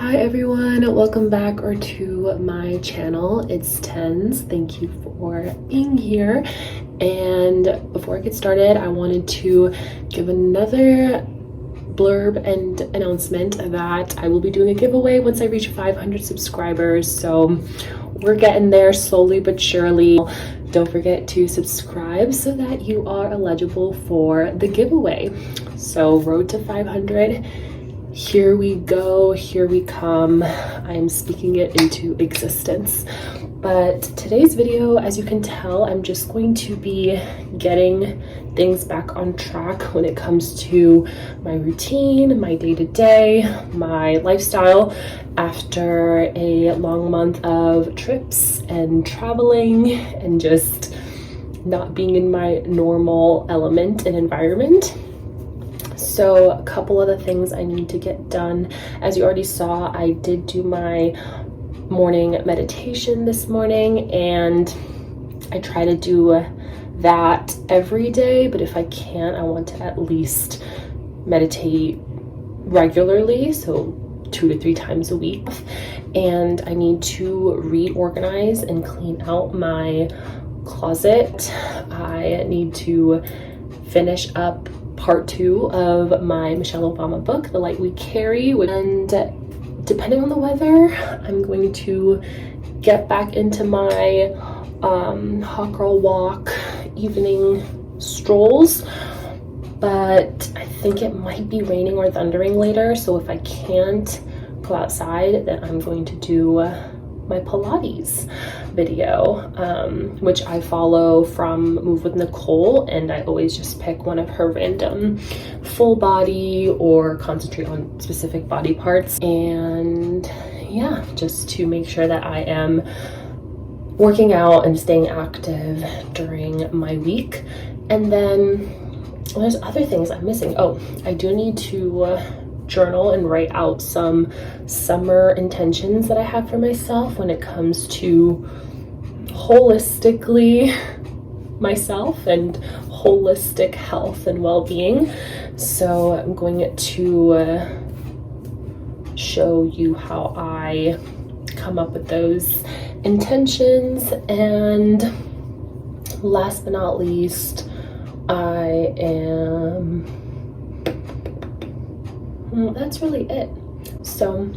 Hi everyone, welcome back to my channel. It's Tens. Thank you for being here. And before I get started, I wanted to give another blurb and announcement that I will be doing a giveaway once I reach 500 subscribers. So we're getting there slowly but surely. Don't forget to subscribe so that you are eligible for the giveaway. So road to 500. Here we go, here we come. I'm speaking it into existence. But today's video, as you can tell, I'm just going to be getting things back on track when it comes to my routine, my day-to-day, my lifestyle after a long month of trips and traveling and just not being in my normal element and environment. So a couple of the things I need to get done. As you already saw, I did do my morning meditation this morning, and I try to do that every day, but if I can't, I want to at least meditate regularly, so 2 to 3 times a week. And I need to reorganize and clean out my closet. I need to finish up part 2 of my Michelle Obama book, The Light We Carry, and depending on the weather, I'm going to get back into my hot girl walk evening strolls, but I think it might be raining or thundering later, so if I can't go outside, then I'm going to do my Pilates video, which I follow from Move with Nicole, and I always just pick one of her random full body or concentrate on specific body parts, and yeah, just to make sure that I am working out and staying active during my week. And then there's other things I'm missing. Oh, I do need to journal and write out some summer intentions that I have for myself when it comes to holistically myself and holistic health and well-being. So I'm going to show you how I come up with those intentions. And last but not least, that's really it. So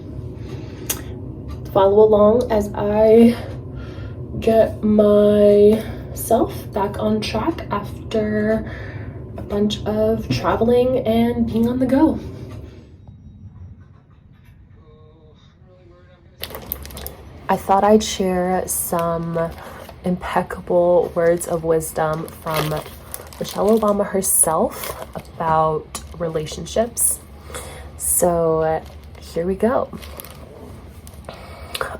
follow along as I get myself back on track after a bunch of traveling and being on the go. I thought I'd share some impeccable words of wisdom from Michelle Obama herself about relationships. So here we go.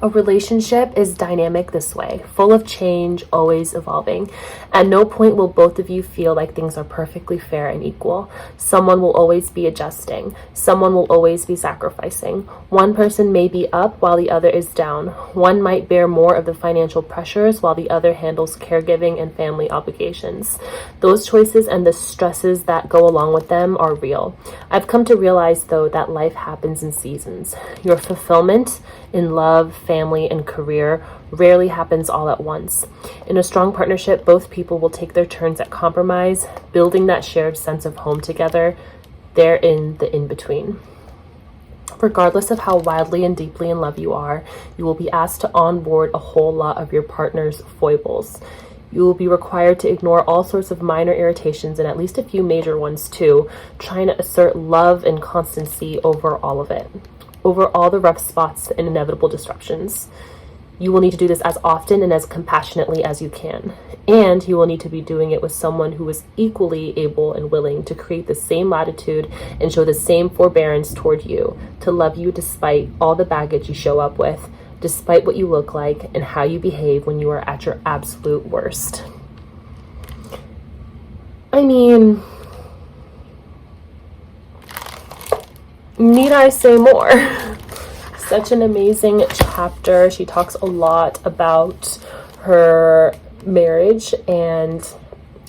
A relationship is dynamic this way, full of change, always evolving. At no point will both of you feel like things are perfectly fair and equal. Someone will always be adjusting. Someone will always be sacrificing. One person may be up while the other is down. One might bear more of the financial pressures while the other handles caregiving and family obligations. Those choices and the stresses that go along with them are real. I've come to realize, though, that life happens in seasons. Your fulfillment in love, family, and career rarely happens all at once. In a strong partnership, both people will take their turns at compromise, building that shared sense of home together. They're in the in-between. Regardless of how wildly and deeply in love you are, you will be asked to onboard a whole lot of your partner's foibles. You will be required to ignore all sorts of minor irritations and at least a few major ones too, trying to assert love and constancy over all of it, over all the rough spots and inevitable disruptions. You will need to do this as often and as compassionately as you can. And you will need to be doing it with someone who is equally able and willing to create the same latitude and show the same forbearance toward you, to love you despite all the baggage you show up with, despite what you look like and how you behave when you are at your absolute worst. I mean, need I say more? Such an amazing chapter. She talks a lot about her marriage and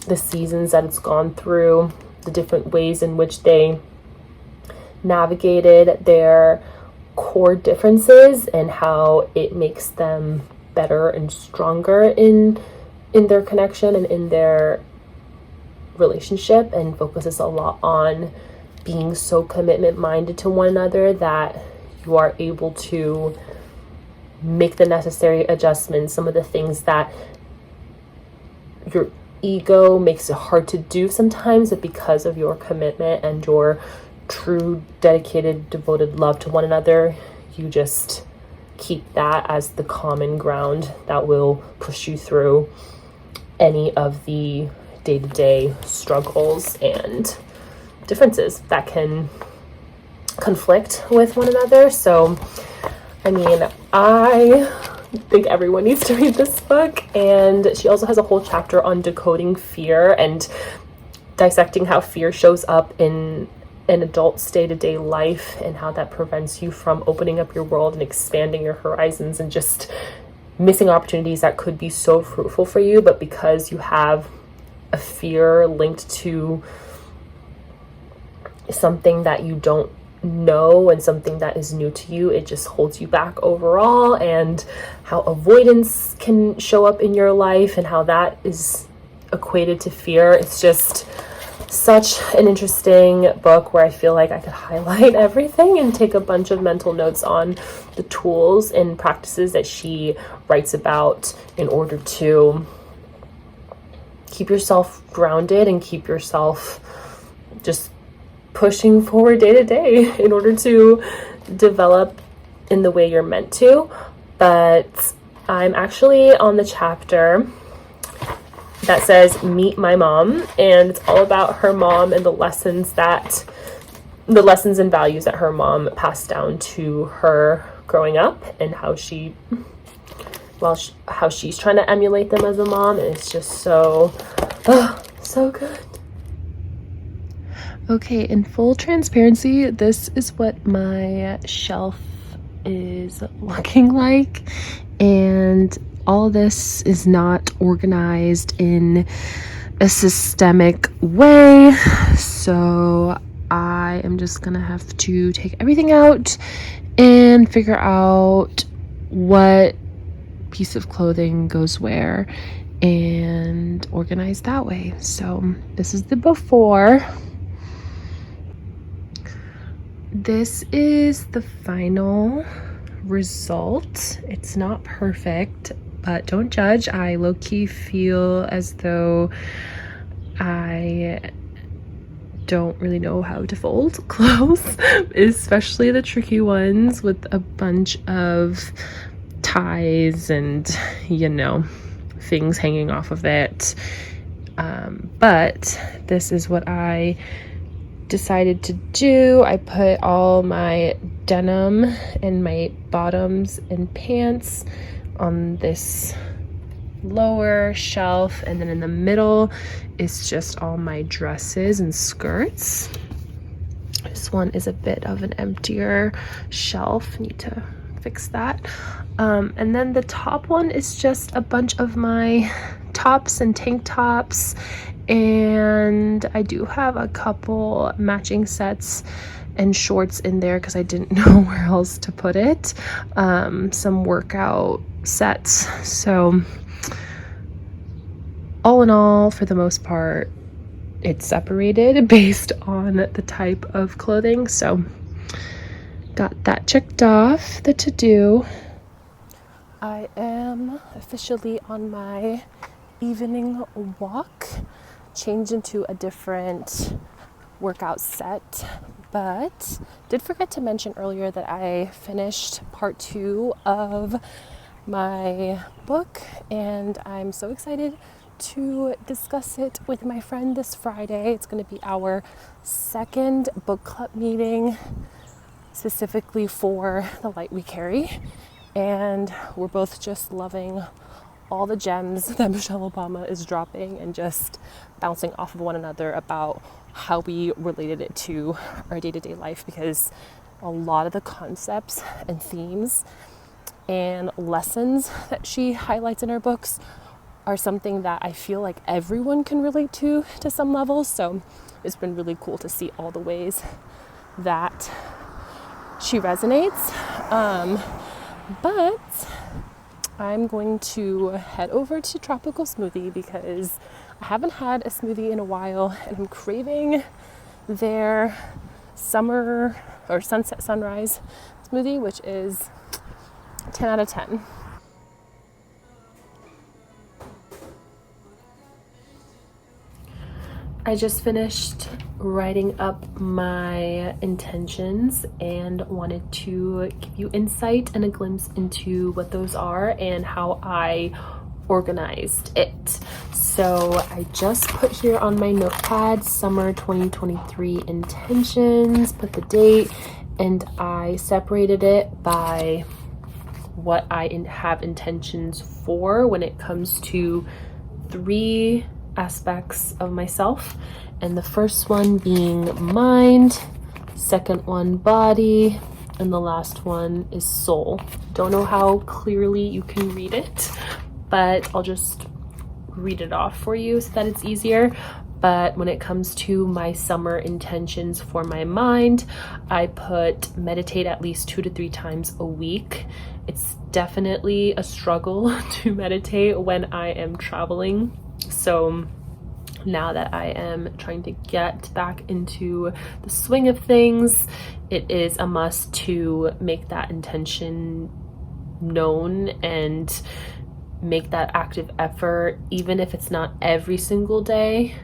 the seasons that it's gone through, the different ways in which they navigated their core differences and how it makes them better and stronger in their connection and in their relationship, and focuses a lot on being so commitment minded to one another that you are able to make the necessary adjustments. Some of the things that your ego makes it hard to do sometimes, but because of your commitment and your true, dedicated, devoted love to one another, you just keep that as the common ground that will push you through any of the day-to-day struggles and differences that can conflict with one another. So, I mean, I think everyone needs to read this book, and she also has a whole chapter on decoding fear and dissecting how fear shows up in an adult's day-to-day life and how that prevents you from opening up your world and expanding your horizons and just missing opportunities that could be so fruitful for you. But because you have a fear linked to something that you don't know and something that is new to you, it just holds you back overall, and how avoidance can show up in your life and how that is equated to fear. It's just such an interesting book where I feel like I could highlight everything and take a bunch of mental notes on the tools and practices that she writes about in order to keep yourself grounded and keep yourself just pushing forward day to day in order to develop in the way you're meant to. But I'm actually on the chapter that says Meet My Mom, and it's all about her mom and the lessons and values that her mom passed down to her growing up, and how she's trying to emulate them as a mom. And it's just so good. Okay, in full transparency, this is what my shelf is looking like, and all this is not organized in a systemic way, so I am just gonna have to take everything out and figure out what piece of clothing goes where and organize that way. So this is the before. This is the final result. It's not perfect, but don't judge. I low-key feel as though I don't really know how to fold clothes, especially the tricky ones with a bunch of ties and, things hanging off of it. But this is what I decided to do. I put all my denim and my bottoms and pants on this lower shelf, and then in the middle is just all my dresses and skirts. This one is a bit of an emptier shelf, need to fix that. And then the top one is just a bunch of my tops and tank tops, and I do have a couple matching sets and shorts in there because I didn't know where else to put it. Some workout sets. So all in all, for the most part, it's separated based on the type of clothing. So got that checked off, the to-do. I am officially on my evening walk, changed into a different workout set, but did forget to mention earlier that I finished part 2 of my book, and I'm so excited to discuss it with my friend this Friday. It's going to be our second book club meeting specifically for The Light We Carry, and we're both just loving all the gems that Michelle Obama is dropping and just bouncing off of one another about how we related it to our day-to-day life, because a lot of the concepts and themes and lessons that she highlights in her books are something that I feel like everyone can relate to some level. So it's been really cool to see all the ways that she resonates. But I'm going to head over to Tropical Smoothie because I haven't had a smoothie in a while and I'm craving their summer or sunset sunrise smoothie, which is 10 out of 10. I just finished writing up my intentions and wanted to give you insight and a glimpse into what those are and how I organized it. So I just put here on my notepad summer 2023 intentions, put the date, and I separated it by what I have intentions for when it comes to 3 aspects of myself, and the first one being mind, second one body, and the last one is soul. Don't know how clearly you can read it, but I'll just read it off for you so that it's easier. But when it comes to my summer intentions for my mind, I put meditate at least 2 to 3 times a week. It's definitely a struggle to meditate when I am traveling. So now that I am trying to get back into the swing of things, it is a must to make that intention known and make that active effort, even if it's not every single day,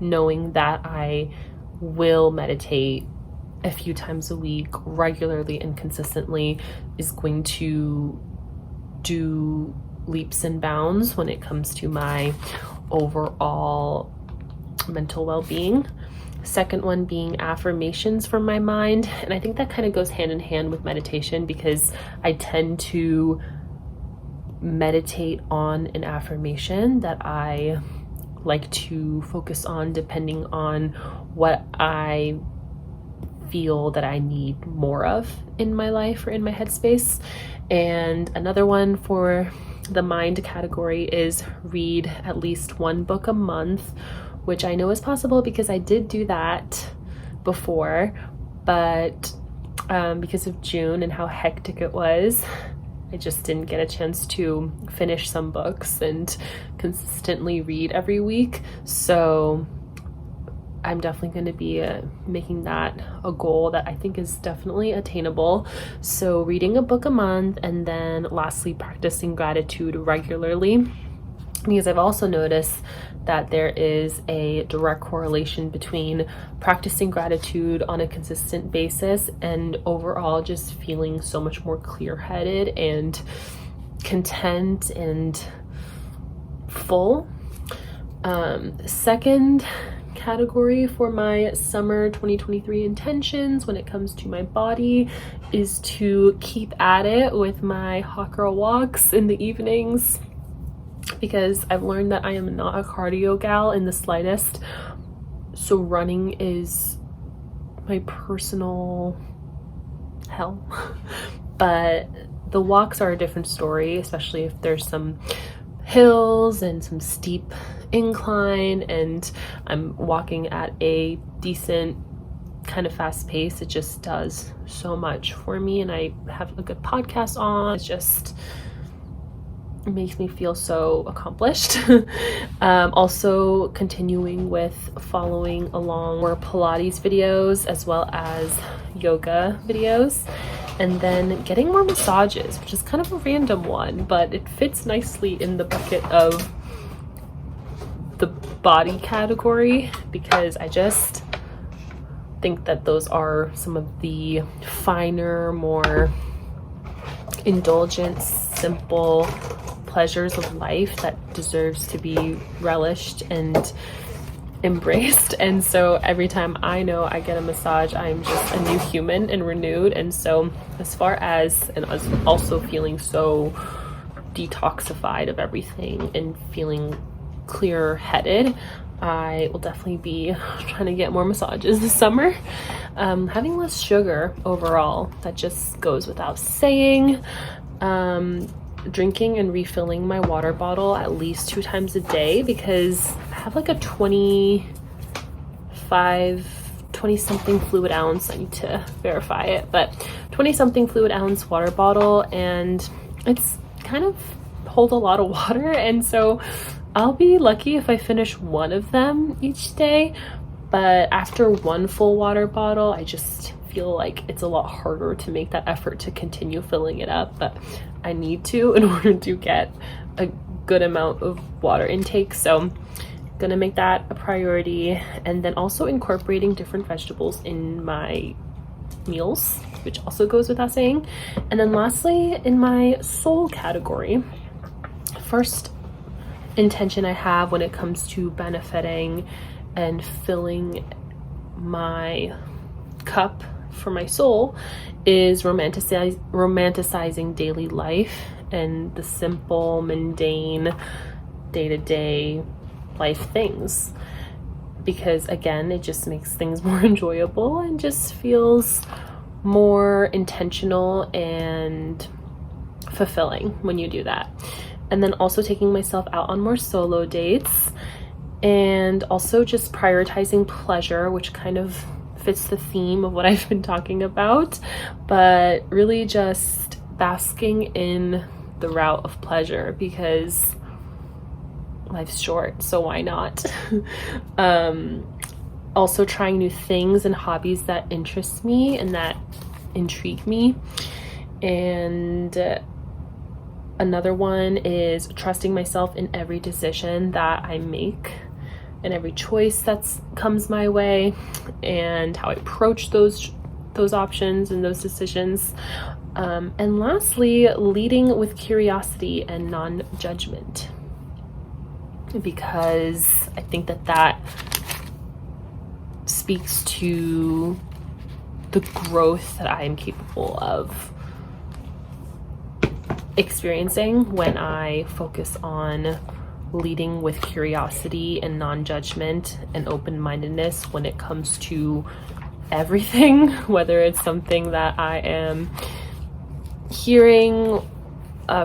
knowing that I will meditate a few times a week regularly and consistently is going to do leaps and bounds when it comes to my overall mental well-being. Second one being affirmations from my mind, and I think that kind of goes hand in hand with meditation because I tend to meditate on an affirmation that I like to focus on depending on what I feel that I need more of in my life or in my headspace. And another one for the mind category is read at least 1 book a month, which I know is possible because I did do that before, but because of June and how hectic it was, I just didn't get a chance to finish some books and consistently read every week. So I'm definitely going to be making that a goal that I think is definitely attainable. So reading a book a month, and then lastly practicing gratitude regularly, because I've also noticed that there is a direct correlation between practicing gratitude on a consistent basis and overall just feeling so much more clear-headed and content and full. Second category for my summer 2023 intentions when it comes to my body is to keep at it with my hot girl walks in the evenings, because I've learned that I am not a cardio gal in the slightest. So running is my personal hell. But the walks are a different story, especially if there's some hills and some steep incline and I'm walking at a decent kind of fast pace. It just does so much for me, and I have a good podcast on. It makes me feel so accomplished. Also continuing with following along more Pilates videos as well as yoga videos, and then getting more massages, which is kind of a random one, but it fits nicely in the bucket of the body category because I just think that those are some of the finer, more indulgent, simple pleasures of life that deserves to be relished and embraced. And so every time I know I get a massage, I'm just a new human and renewed. And so as far as, and also feeling so detoxified of everything and feeling clear-headed, I will definitely be trying to get more massages this summer. Having less sugar overall, that just goes without saying. Drinking and refilling my water bottle at least 2 times a day because I have like a 25 20 something fluid ounce, I need to verify it, but 20 something fluid ounce water bottle, and it's kind of hold a lot of water, and so I'll be lucky if I finish one of them each day. But after one full water bottle, I just feel like it's a lot harder to make that effort to continue filling it up, but I need to in order to get a good amount of water intake. So gonna make that a priority, and then also incorporating different vegetables in my meals, which also goes without saying. And then lastly, in my soul category, first intention I have when it comes to benefiting and filling my cup for my soul is romanticizing daily life and the simple, mundane, day-to-day life things, because again, it just makes things more enjoyable and just feels more intentional and fulfilling when you do that. And then also taking myself out on more solo dates, and also just prioritizing pleasure, which kind of fits the theme of what I've been talking about, but really just basking in the route of pleasure, because life's short, so why not? Also trying new things and hobbies that interest me and that intrigue me. And another one is trusting myself in every decision that I make and every choice that comes my way, and how I approach those options and those decisions. And lastly, leading with curiosity and non-judgment, because I think that speaks to the growth that I am capable of experiencing when I focus on leading with curiosity and non-judgment and open-mindedness when it comes to everything, whether it's something that I am hearing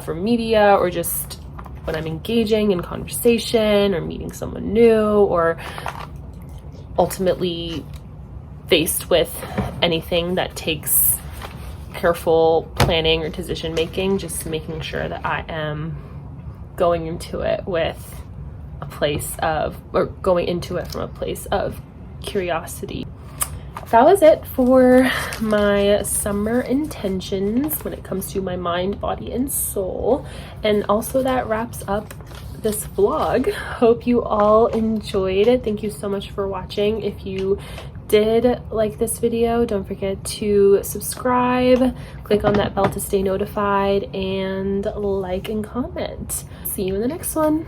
from media, or just when I'm engaging in conversation or meeting someone new, or ultimately faced with anything that takes careful planning or decision making, just making sure that I am going into it with a place of, or going into it from a place of curiosity. That was it for my summer intentions when it comes to my mind, body, and soul. And also that wraps up this vlog. Hope you all enjoyed it. Thank you so much for watching. If you did like this video, don't forget to subscribe, click on that bell to stay notified, and like and comment. See you in the next one.